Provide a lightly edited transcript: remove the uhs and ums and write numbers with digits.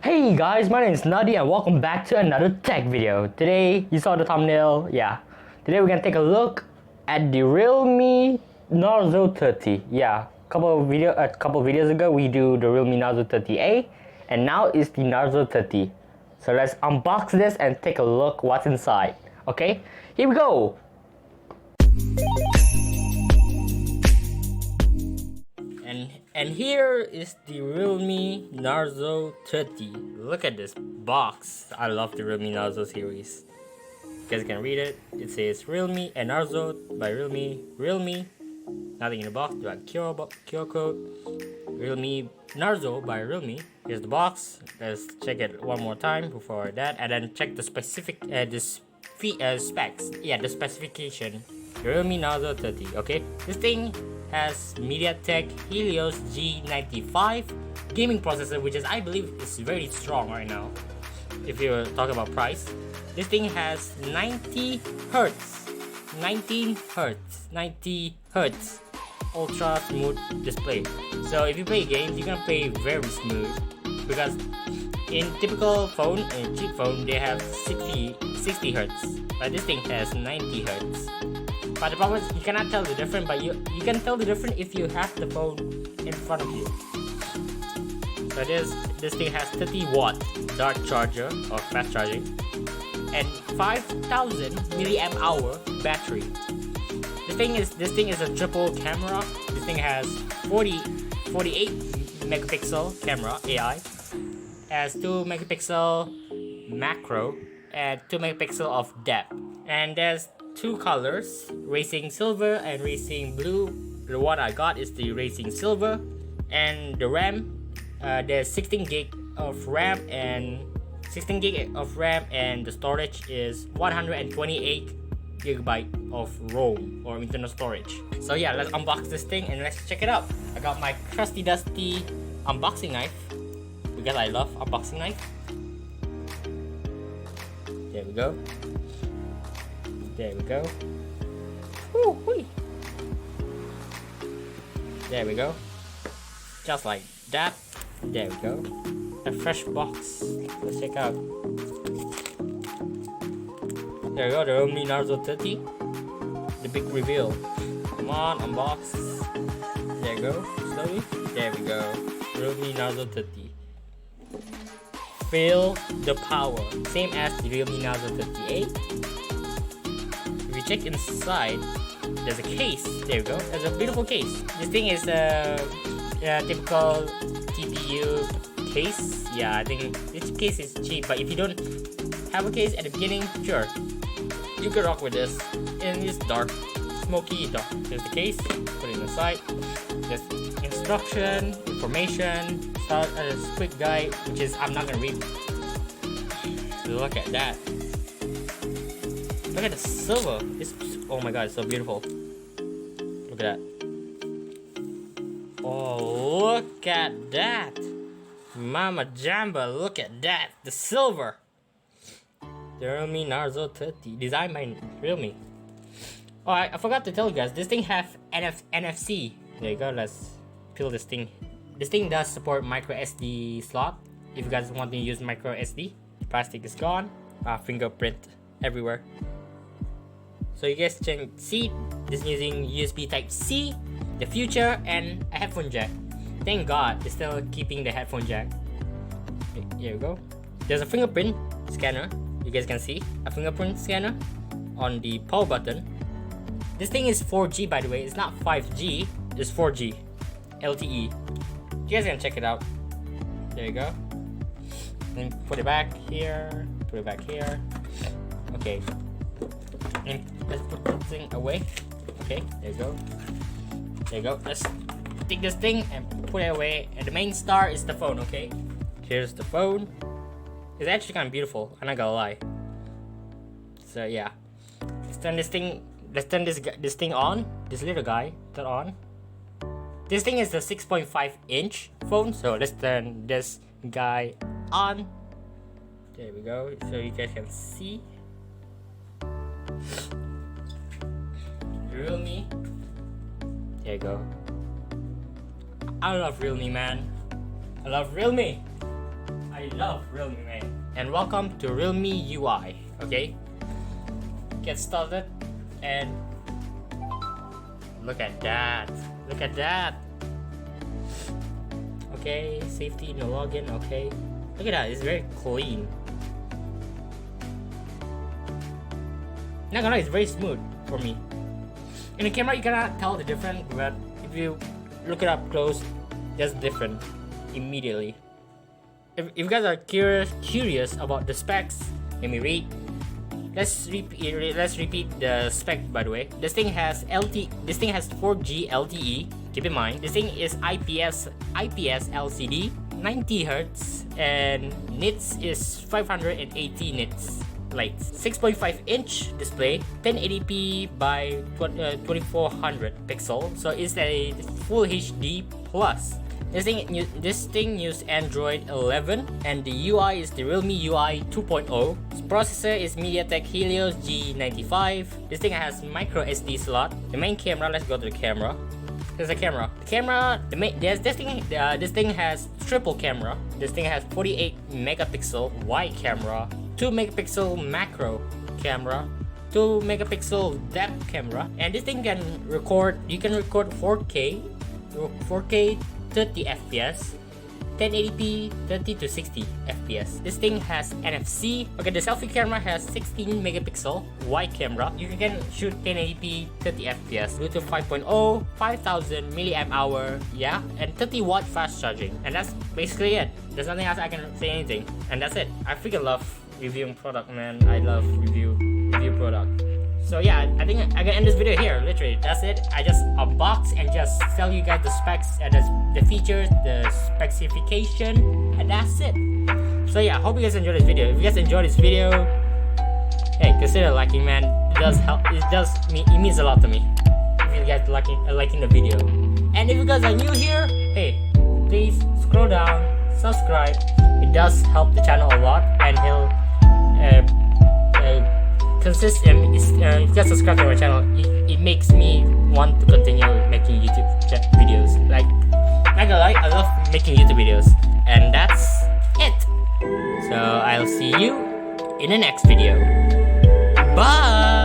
Hey guys, my name is Nadi and welcome back to another tech video. Today, you saw the thumbnail, yeah. Today we're gonna take a look at the Realme Narzo 30. Yeah, a couple videos ago we do the Realme Narzo 30A and now it's the Narzo 30. So let's unbox this and take a look what's inside. Okay, here we go. And here is the Realme Narzo 30. Look at this box. I love the Realme Narzo series. You guys can read it. It says Realme and Narzo by Realme. Realme, nothing in the box. Do a QR code. Realme Narzo by Realme. Here's the box. Let's check it one more time before that, and then check the specs. Yeah, the specification. Realme Narzo 30. Okay, this thing has MediaTek Helio G95 gaming processor, which is I believe is very strong right now. If you talk about price, this thing has 90 hertz ultra smooth display. So if you play games, you're gonna play very smooth, because in typical phone and cheap phone they have 60 hertz, but this thing has 90 hertz. But the problem is you cannot tell the difference, but you can tell the difference if you have the phone in front of you. So this thing has 30 watt dart charger or fast charging and 5000 milliamp hour battery. This thing is a triple camera. This thing has 48 megapixel camera AI, has 2 megapixel macro and 2 megapixel of depth, and there's two colors, racing silver and racing blue. The one I got is the racing silver, and the RAM, there's 16 gig of RAM and the storage is 128 gigabyte of ROM or internal storage. So yeah, let's unbox this thing and let's check it out. I got my trusty dusty unboxing knife because I love unboxing knife. There we go. There we go. Woo-wee. There we go. Just like that. There we go. A fresh box. Let's check out. There we go, the Realme Narzo 30. The big reveal. Come on, unbox. There we go. Slowly. There we go. Realme Narzo 30. Feel the power. Same as the Realme Narzo 38. If you check inside, there's a case. There we go. There's a beautiful case. This thing is a typical TPU case. Yeah, I think this case is cheap, but if you don't have a case at the beginning, sure, you can rock with this. And it's dark, smoky dark. There's the case. Put it inside. There's instruction, information, quick guide, which is I'm not gonna read. Look at that. Look at the silver. Oh my god, it's so beautiful. Look at that. Oh, look at that. Mama Jamba, look at that. The silver. The Realme Narzo 30, designed by Realme. Oh, I forgot to tell you guys, this thing has NFC. There you go, let's peel this thing. This thing does support micro SD slot. If you guys want to use micro SD, plastic is gone. Fingerprint everywhere. So you guys can see this using USB Type-C, the future, and a headphone jack. Thank God it's still keeping the headphone jack. Here we go. There's a fingerprint scanner. You guys can see a fingerprint scanner on the power button. This thing is 4G, by the way. It's not 5G. It's 4G LTE. You guys can check it out. There you go. Then put it back here. Put it back here. Okay. And let's put this thing away. Okay, there you go. There you go. Let's take this thing and put it away. And the main star is the phone, okay? Here's the phone. It's actually kind of beautiful, I'm not gonna lie. So yeah. Let's turn this thing on. This little guy, turn on. This thing is the 6.5 inch phone, so let's turn this guy on. There we go, so you guys can see. Realme. There you go. I love Realme, man. I love Realme. I love Realme, man. And welcome to Realme UI. Okay, get started and look at that. Look at that. Okay, safety, no login. Okay, look at that. It's very clean. Not gonna lie, it's very smooth for me. In the camera, you cannot tell the difference, but if you look it up close, that's different immediately. If you guys are curious about the specs, let me read. Let's repeat the spec, by the way. This thing has 4G LTE. Keep in mind, this thing is IPS LCD, 90 Hz, and nits is 580 nits. Lights, 6.5-inch display, 1080p by 2400 pixel, so it's a full HD plus. This thing uses Android 11, and the UI is the Realme UI 2.0. Processor is MediaTek Helio G95. This thing has micro SD slot. The main camera. Let's go to the camera. There's a camera. This thing has triple camera. This thing has 48 megapixel wide camera, 2 megapixel macro camera, 2 megapixel depth camera, and this thing can record. You can record 4K 30 FPS, 1080p 30 to 60 FPS. This thing has NFC. Okay, the selfie camera has 16 megapixel wide camera. You can shoot 1080p 30 FPS. Bluetooth 5.0, 5000 milliamp hour, yeah, and 30 watt fast charging. And that's basically it. There's nothing else I can say anything. And that's it. I freaking love reviewing product, man. I love review product. So yeah, I think I can end this video here. Literally, that's it. I just unbox and just tell you guys the specs and the features, the specification, and that's it. So yeah, hope you guys enjoyed this video. If you guys enjoyed this video, hey, consider liking, man. It does help. It means a lot to me if you guys liking the video. And if you guys are new here, hey, please scroll down, subscribe. It does help the channel a lot, and if you guys subscribe to my channel, it makes me want to continue making YouTube videos. Like, not gonna lie, I love making YouTube videos, and that's it. So I'll see you in the next video. Bye.